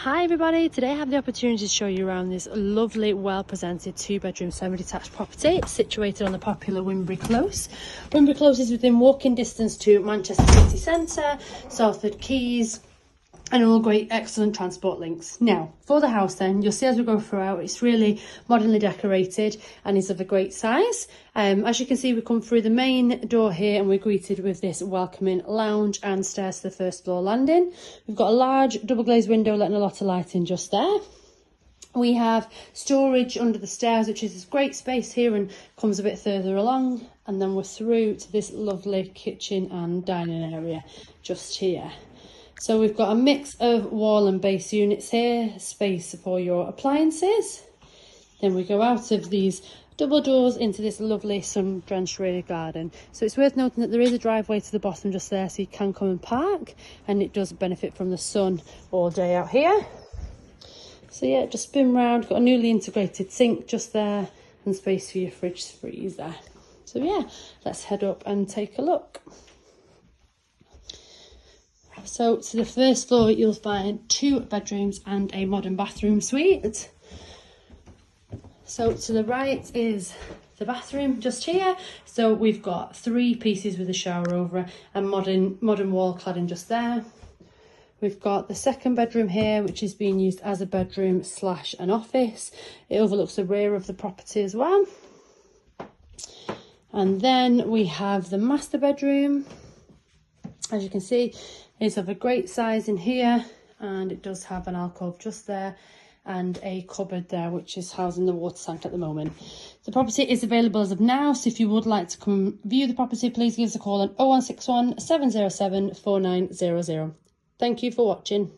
Hi everybody, today I have the opportunity to show you around this lovely, well-presented 2-bedroom semi-detached property situated on the popular Whimberry Close. Whimberry Close is within walking distance to Manchester city centre, Salford Quays, and all great, excellent transport links. Now, for the house then, you'll see as we go throughout, it's really modernly decorated and is of a great size. As you can see, we come through the main door here and we're greeted with this welcoming lounge and stairs to the first floor landing. We've got a large double glazed window letting a lot of light in just there. We have storage under the stairs, which is this great space here and comes a bit further along. And then we're through to this lovely kitchen and dining area just here. So we've got a mix of wall and base units here, space for your appliances. Then we go out of these double doors into this lovely sun-drenched railed garden. So it's worth noting that there is a driveway to the bottom just there, so you can come and park, and it does benefit from the sun all day out here. So yeah, just spin round, got a newly integrated sink just there, and space for your fridge freezer. So yeah, let's head up and take a look. So to the first floor you'll find 2 bedrooms and a modern bathroom suite. So to the right is the bathroom just here. So we've got 3 pieces with a shower over it and modern wall cladding just there. We've got the second bedroom here, which is being used as a bedroom / an office. It overlooks the rear of the property as well. And then we have the master bedroom. As you can see, it's of a great size in here, and it does have an alcove just there and a cupboard there, which is housing the water tank at the moment. The property is available as of now, so if you would like to come view the property, please give us a call on 0161 707 4900. Thank you for watching.